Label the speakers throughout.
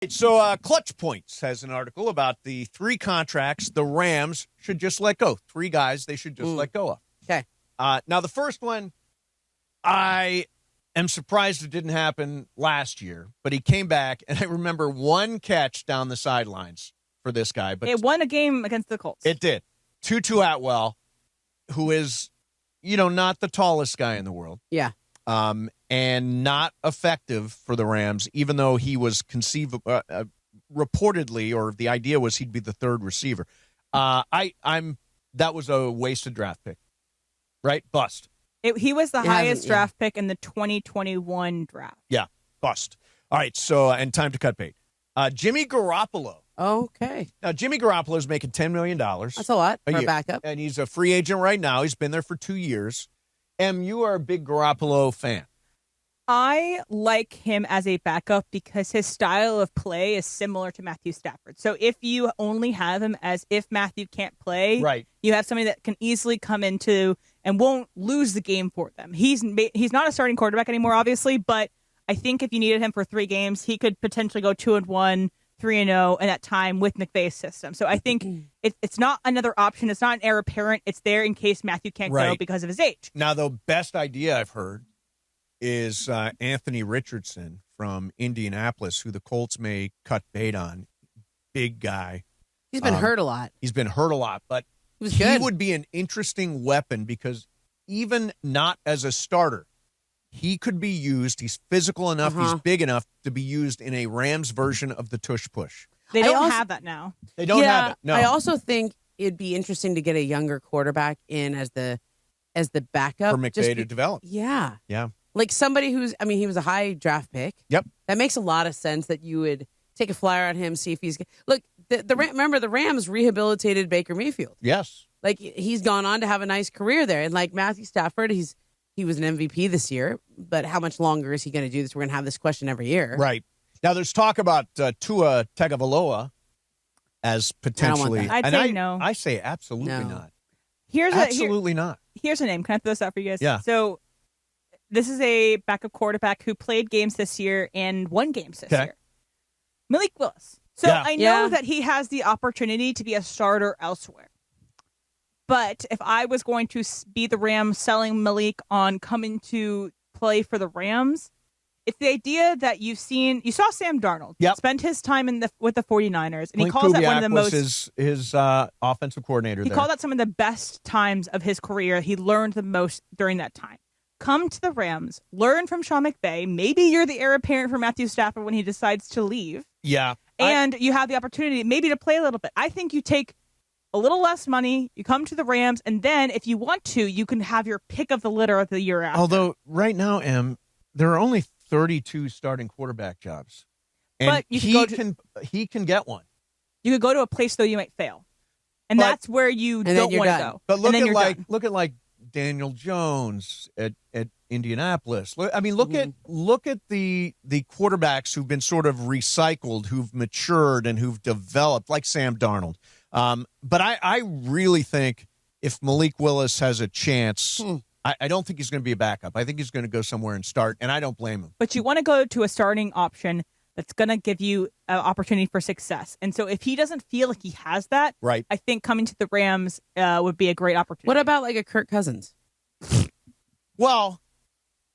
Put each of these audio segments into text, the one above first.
Speaker 1: So Clutch Points has an article about the 3 contracts the Rams should just let go. 3 guys they should just let go of.
Speaker 2: Okay.
Speaker 1: Now, the first one, I am surprised it didn't happen last year, but he came back, and I remember one catch down the sidelines for this guy. But
Speaker 3: it won a game against the Colts.
Speaker 1: It did. Tutu Atwell, who is, not the tallest guy in the world.
Speaker 2: Yeah.
Speaker 1: And not effective for the Rams, even though he was reportedly, or the idea was he'd be the 3rd receiver. That was a wasted draft pick, right? Bust.
Speaker 3: He was the highest draft pick in the 2021 draft.
Speaker 1: Yeah, bust. All right, so and time to cut bait. Jimmy Garoppolo.
Speaker 2: Okay.
Speaker 1: Now Jimmy Garoppolo is making $10 million.
Speaker 2: That's a lot for a backup,
Speaker 1: and he's a free agent right now. He's been there for 2 years. Em, you are a big Garoppolo fan.
Speaker 3: I like him as a backup because his style of play is similar to Matthew Stafford. So if you only have him as if Matthew can't play,
Speaker 1: right,
Speaker 3: you have somebody that can easily come into and won't lose the game for them. He's not a starting quarterback anymore, obviously, but I think if you needed him for 3 games, he could potentially go 2-1, 3-0 in that time with McVay's system. So I think it's not another option. It's not an heir apparent. It's there in case Matthew can't go because of his age.
Speaker 1: Now, the best idea I've heard is Anthony Richardson from Indianapolis, who the Colts may cut bait on. Big guy.
Speaker 2: He's been hurt a lot.
Speaker 1: He's been hurt a lot, but he would be an interesting weapon because even not as a starter, he could be used. He's physical enough. He's big enough to be used in a Rams version of the tush push.
Speaker 3: They don't have that now.
Speaker 1: They don't have it. No.
Speaker 2: I also think it'd be interesting to get a younger quarterback in as the backup
Speaker 1: for McVay to develop.
Speaker 2: Yeah.
Speaker 1: Yeah.
Speaker 2: Like somebody he was a high draft pick.
Speaker 1: Yep.
Speaker 2: That makes a lot of sense that you would take a flyer on him, see if he's look. Remember the Rams rehabilitated Baker Mayfield.
Speaker 1: Yes.
Speaker 2: Like he's gone on to have a nice career there, and like Matthew Stafford, he was an MVP this year. But how much longer is he going to do this? We're going to have this question every year,
Speaker 1: right? Now there's talk about Tua Tagovailoa as potentially.
Speaker 3: I'd say no.
Speaker 1: I say absolutely not.
Speaker 3: Absolutely
Speaker 1: not.
Speaker 3: Here's a name. Can I throw this out for you guys?
Speaker 1: Yeah.
Speaker 3: So this is a backup quarterback who played games this year and won games this year. Malik Willis. So I know that he has the opportunity to be a starter elsewhere. But if I was going to be the Rams selling Malik on coming to play for the Rams, it's the idea that you saw Sam Darnold spend his time with the 49ers, and he calls that one of the most
Speaker 1: his offensive coordinator.
Speaker 3: He called that some of the best times of his career. He learned the most during that time. Come to the Rams, learn from Sean McVay. Maybe you're the heir apparent for Matthew Stafford when he decides to leave.
Speaker 1: Yeah.
Speaker 3: And you have the opportunity maybe to play a little bit. I think you take a little less money, you come to the Rams, and then if you want to, you can have your pick of the litter of the year after.
Speaker 1: Although right now, Em, there are only 32 starting quarterback jobs. And
Speaker 3: but
Speaker 1: he can get one.
Speaker 3: You could go to a place, though, you might fail. And that's where you don't want to go.
Speaker 1: But look at Daniel Jones at Indianapolis. Look at the quarterbacks who've been sort of recycled, who've matured and who've developed, like Sam Darnold. But I really think if Malik Willis has a chance, I don't think he's going to be a backup. I think he's going to go somewhere and start, and I don't blame him.
Speaker 3: But you want to go to a starting option that's going to give you an opportunity for success. And so if he doesn't feel like he has that,
Speaker 1: right,
Speaker 3: I think coming to the Rams would be a great opportunity.
Speaker 2: What about like a Kirk Cousins?
Speaker 1: Well,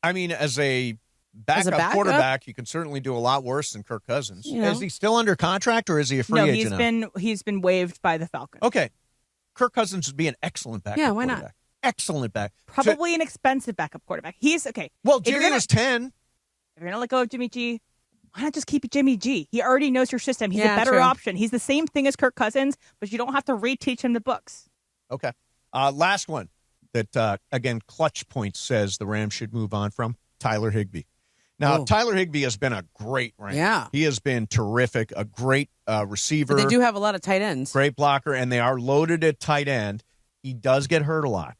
Speaker 1: I mean, as a backup quarterback, you can certainly do a lot worse than Kirk Cousins. Is he still under contract, or is he a free agent now?
Speaker 3: He's been waived by the Falcons.
Speaker 1: Okay. Kirk Cousins would be an excellent backup
Speaker 2: quarterback.
Speaker 1: Yeah, why not? Excellent back.
Speaker 3: Probably an expensive backup quarterback. He's okay.
Speaker 1: Well, Jimmy was 10.
Speaker 3: If you're going to let go of Jimmy G, why not just keep Jimmy G? He already knows your system. He's a better option. He's the same thing as Kirk Cousins, but you don't have to reteach him the books.
Speaker 1: Okay. Last one that, again, Clutch Points says the Rams should move on from, Tyler Higbee. Now, Tyler Higbee has been a great Ram.
Speaker 2: Yeah.
Speaker 1: He has been terrific, a great receiver.
Speaker 2: But they do have a lot of tight ends.
Speaker 1: Great blocker, and they are loaded at tight end. He does get hurt a lot.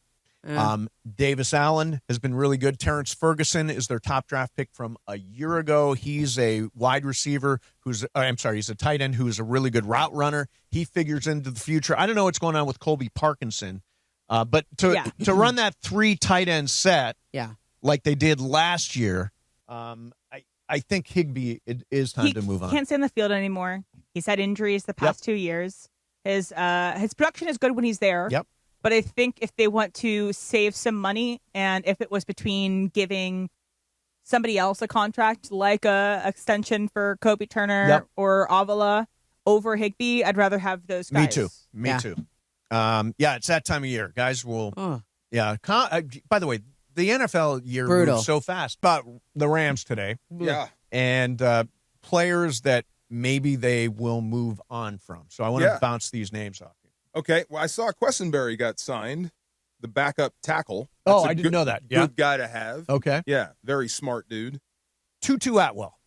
Speaker 1: Davis Allen has been really good. Terrence Ferguson is their top draft pick from a year ago. He's a wide receiver he's a tight end who's a really good route runner. He figures into the future. I don't know what's going on with Colby Parkinson, but to run that 3 tight end set like they did last year, I think Higbee, it is time to move on.
Speaker 3: He can't stay on the field anymore. He's had injuries the past 2 years. His production is good when he's there.
Speaker 1: Yep.
Speaker 3: But I think if they want to save some money, and if it was between giving somebody else a contract, like a extension for Kobe Turner or Avila over Higbee, I'd rather have those guys.
Speaker 1: Me too. It's that time of year. Guys will, by the way, the NFL year moves so fast. But the Rams today.
Speaker 4: Yeah.
Speaker 1: And players that maybe they will move on from. So I want to bounce these names off you.
Speaker 4: Okay. Well, I saw Quessenberry got signed, the backup tackle.
Speaker 1: I didn't know that. Yeah.
Speaker 4: Good guy to have.
Speaker 1: Okay.
Speaker 4: Yeah. Very smart dude.
Speaker 1: Tutu Atwell.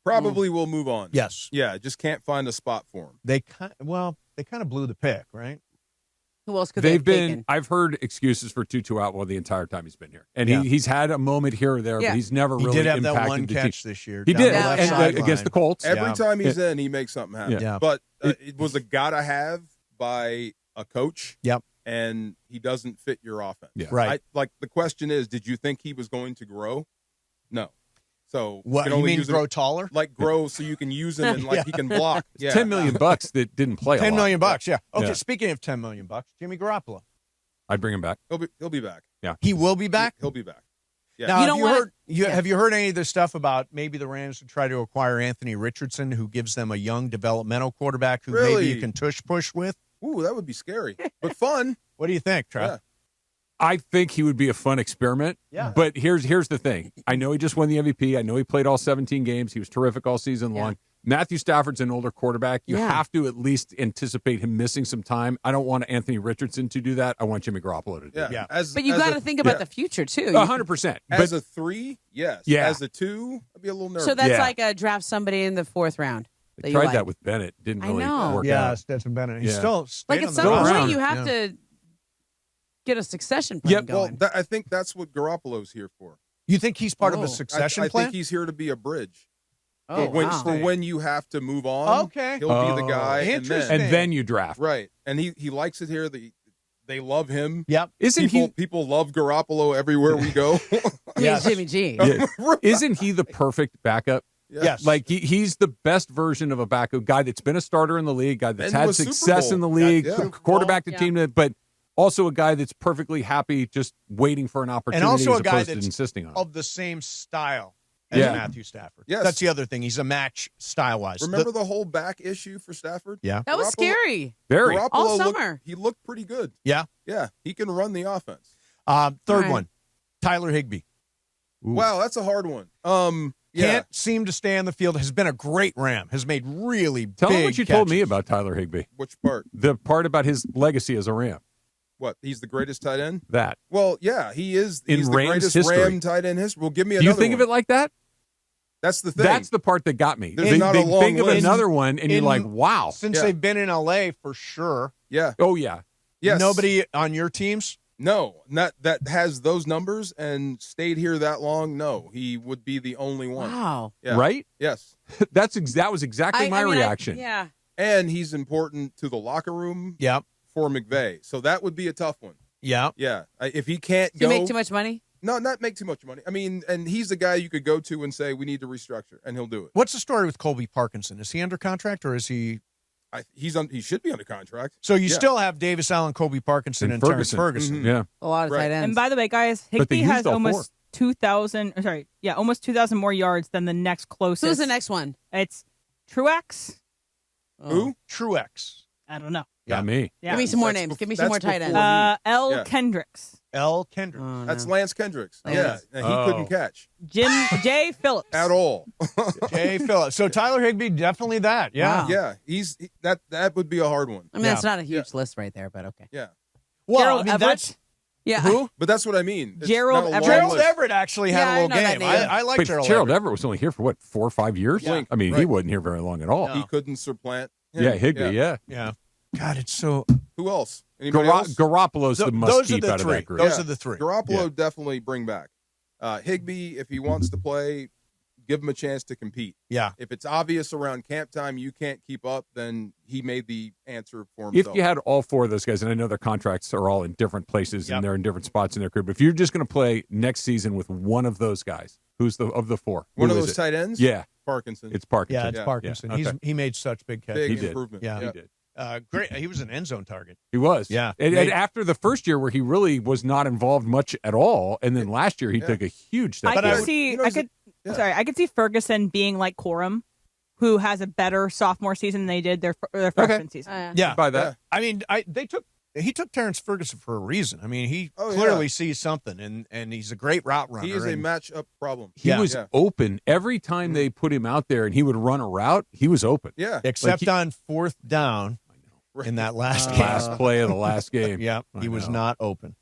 Speaker 4: Probably will move on.
Speaker 1: Yes.
Speaker 4: Yeah. Just can't find a spot for him.
Speaker 1: They kind of blew the pick, right?
Speaker 2: Who else could they've
Speaker 5: been?
Speaker 2: Taken?
Speaker 5: I've heard excuses for Tutu Atwell the entire time he's been here, and he's had a moment here or there, but he's never really
Speaker 1: did have
Speaker 5: impacted
Speaker 1: that one
Speaker 5: the
Speaker 1: catch
Speaker 5: team.
Speaker 1: this year.
Speaker 5: He did against the Colts.
Speaker 4: Every time he's in, he makes something happen.
Speaker 1: Yeah.
Speaker 4: But it was a gotta have by a coach.
Speaker 1: Yep.
Speaker 4: And he doesn't fit your offense.
Speaker 5: Yeah.
Speaker 1: Right.
Speaker 4: The question is, did you think he was going to grow? No. So
Speaker 1: what you mean grow taller?
Speaker 4: Like grow so you can use him and he can block. Yeah.
Speaker 5: $10 million that didn't play.
Speaker 1: $10 million, yeah. Okay. Speaking of $10 million, Jimmy Garoppolo.
Speaker 5: I'd bring him back.
Speaker 4: He'll be back.
Speaker 5: Yeah.
Speaker 1: He will be back?
Speaker 4: He'll be back. Yeah.
Speaker 1: Now, have you heard any of the stuff about maybe the Rams would try to acquire Anthony Richardson, who gives them a young developmental quarterback who maybe you can push with?
Speaker 4: Ooh, that would be scary, but fun.
Speaker 1: What do you think, Trav?
Speaker 4: Yeah.
Speaker 5: I think he would be a fun experiment.
Speaker 1: Yeah.
Speaker 5: But here's the thing. I know he just won the MVP. I know he played all 17 games. He was terrific all season long. Matthew Stafford's an older quarterback. You have to at least anticipate him missing some time. I don't want Anthony Richardson to do that. I want Jimmy Garoppolo to do that.
Speaker 4: Yeah.
Speaker 2: But you got to think about the future, too.
Speaker 5: 100%.
Speaker 4: As a 3, yes.
Speaker 5: Yeah.
Speaker 4: As a 2, I'd be a little nervous.
Speaker 2: So that's like a draft somebody in the 4th round.
Speaker 5: They tried that with Bennett. Didn't really work out.
Speaker 1: Yeah, Stetson Bennett. He's still
Speaker 2: like at some point you have to get a succession plan going.
Speaker 4: Well, I think that's what Garoppolo's here for.
Speaker 1: You think he's part of a succession plan?
Speaker 4: I think he's here to be a bridge.
Speaker 2: Oh,
Speaker 4: for when you have to move on, he'll be the guy.
Speaker 1: Interesting.
Speaker 5: And then you draft.
Speaker 4: Right. And he likes it here. They love him.
Speaker 1: Yep.
Speaker 4: People love Garoppolo everywhere we go.
Speaker 2: Jimmy G.
Speaker 5: Yeah. Isn't he the perfect backup?
Speaker 4: Yes.
Speaker 5: Like he's the best version of a backup guy that's been a starter in the league, guy that's had success in the league, quarterback the team, but also a guy that's perfectly happy just waiting for an opportunity,
Speaker 1: and also
Speaker 5: as
Speaker 1: a guy
Speaker 5: opposed
Speaker 1: that's
Speaker 5: to insisting on it.
Speaker 1: Of the same style as Matthew Stafford.
Speaker 4: Yes.
Speaker 1: That's the other thing. He's a match style-wise.
Speaker 4: Remember the whole back issue for Stafford?
Speaker 1: Yeah.
Speaker 2: That was scary.
Speaker 5: Very.
Speaker 4: Garoppolo
Speaker 2: all summer.
Speaker 4: He looked pretty good.
Speaker 1: Yeah.
Speaker 4: Yeah. He can run the offense.
Speaker 1: Third one, Tyler Higbee.
Speaker 5: Ooh.
Speaker 4: Wow, that's a hard one.
Speaker 1: Can't seem to stay on the field. Has been a great Ram. Has made really
Speaker 5: Tell
Speaker 1: big
Speaker 5: him what you
Speaker 1: catches.
Speaker 5: told me about Tyler Higbee.
Speaker 4: Which part?
Speaker 5: The part about his legacy as a Ram.
Speaker 4: What? He's the greatest tight end?
Speaker 5: That.
Speaker 4: Well, yeah, he is.
Speaker 5: In
Speaker 4: He's the
Speaker 5: Rams
Speaker 4: greatest
Speaker 5: history.
Speaker 4: Ram tight end history. Well, give me
Speaker 5: Do
Speaker 4: another
Speaker 5: you think
Speaker 4: one.
Speaker 5: of it like that?
Speaker 4: That's the thing.
Speaker 5: That's the part that got me.
Speaker 4: There's not a long
Speaker 5: think of
Speaker 4: list.
Speaker 5: another one, and you're like, wow.
Speaker 1: Since they've been in L.A. for sure.
Speaker 4: Yeah.
Speaker 5: Oh, yeah.
Speaker 4: Yes.
Speaker 1: Nobody on your teams?
Speaker 4: No, not that has those numbers and stayed here that long. No, he would be the only one.
Speaker 2: Wow.
Speaker 4: Yeah.
Speaker 5: Right?
Speaker 4: Yes.
Speaker 5: That was exactly my reaction.
Speaker 2: Yeah.
Speaker 4: And he's important to the locker room.
Speaker 1: Yep.
Speaker 4: For McVay, so that would be a tough one.
Speaker 1: Yeah.
Speaker 4: Yeah. If he can't
Speaker 2: Do
Speaker 4: go,
Speaker 2: you make too much money?
Speaker 4: No, not make too much money. I mean, and he's the guy you could go to and say we need to restructure, and he'll do it.
Speaker 1: What's the story with Colby Parkinson? Is he under contract or is he?
Speaker 4: He should be under contract.
Speaker 1: So you still have Davis Allen, Colby Parkinson, and Terrence Ferguson.
Speaker 4: Mm-hmm.
Speaker 5: Yeah,
Speaker 2: a lot of tight ends.
Speaker 3: And by the way, guys, Higbee has almost 2,000. Almost 2,000 more yards than the next closest.
Speaker 2: Who's the next one?
Speaker 3: It's Truex.
Speaker 4: Who?
Speaker 1: Truex.
Speaker 3: I don't know.
Speaker 5: Got me.
Speaker 3: Yeah.
Speaker 2: Give me some more names. Give me some more tight ends.
Speaker 3: L. Kendricks.
Speaker 1: L. Kendricks.
Speaker 2: Oh, no.
Speaker 4: That's Lance Kendricks.
Speaker 2: Lance.
Speaker 4: Yeah, he couldn't catch.
Speaker 3: J. Phillips.
Speaker 4: At all.
Speaker 1: Jay Phillips. So Tyler Higbee, definitely that. Yeah.
Speaker 2: Wow.
Speaker 4: Yeah, that would be a hard one.
Speaker 2: I mean, that's not a huge list right there, but okay.
Speaker 4: Yeah.
Speaker 1: Well,
Speaker 3: Gerald
Speaker 1: I mean,
Speaker 3: Everett.
Speaker 1: that's
Speaker 2: Yeah.
Speaker 1: who?
Speaker 4: But that's what I mean. It's
Speaker 3: Gerald
Speaker 4: not a long
Speaker 3: Everett.
Speaker 1: Gerald
Speaker 4: list.
Speaker 1: Everett actually had
Speaker 2: Yeah,
Speaker 1: a
Speaker 2: I
Speaker 1: little
Speaker 2: know that
Speaker 1: game.
Speaker 2: name.
Speaker 1: I like
Speaker 5: But
Speaker 1: Gerald
Speaker 5: Everett was only here for, 4 or 5 years?
Speaker 1: Yeah.
Speaker 5: I mean, he wasn't here very long at all.
Speaker 4: He couldn't supplant him.
Speaker 5: Yeah, Higbee, yeah.
Speaker 1: Yeah. God, it's so.
Speaker 4: Who else? Anybody else?
Speaker 5: Garoppolo's the
Speaker 1: Those
Speaker 5: must
Speaker 1: are
Speaker 5: keep
Speaker 1: the
Speaker 5: out
Speaker 1: three.
Speaker 5: of that group.
Speaker 1: Those are the three.
Speaker 4: Garoppolo definitely bring back. Higbee, if he wants to play, give him a chance to compete.
Speaker 1: Yeah.
Speaker 4: If it's obvious around camp time you can't keep up, then he made the answer for himself.
Speaker 5: If you had all 4 of those guys, and I know their contracts are all in different places and they're in different spots in their career, but if you're just going to play next season with one of those guys, Who's of the four?
Speaker 4: One
Speaker 5: Who
Speaker 4: of
Speaker 5: is
Speaker 4: those
Speaker 5: it?
Speaker 4: tight ends?
Speaker 5: Yeah.
Speaker 4: Parkinson.
Speaker 5: It's Parkinson.
Speaker 1: Yeah, it's Parkinson.
Speaker 5: Yeah. Okay.
Speaker 1: He made such big catches.
Speaker 4: Big
Speaker 5: He did.
Speaker 4: improvement.
Speaker 1: Yeah.
Speaker 5: He did.
Speaker 1: Great. He was an end zone target.
Speaker 5: He was.
Speaker 1: Yeah.
Speaker 5: And after the first year where he really was not involved much at all, and then last year he took a huge step.
Speaker 3: I could see Ferguson being like Corum, who has a better sophomore season than they did their freshman season.
Speaker 1: Yeah.
Speaker 5: By that.
Speaker 1: I mean, he took Terrence Ferguson for a reason. I mean, he clearly sees something, and he's a great route runner.
Speaker 4: He is a matchup problem.
Speaker 5: He was open every time they put him out there, and he would run a route. He was open.
Speaker 4: Yeah,
Speaker 1: except on fourth down in that last
Speaker 5: play of the last game.
Speaker 1: Yeah, he was not open.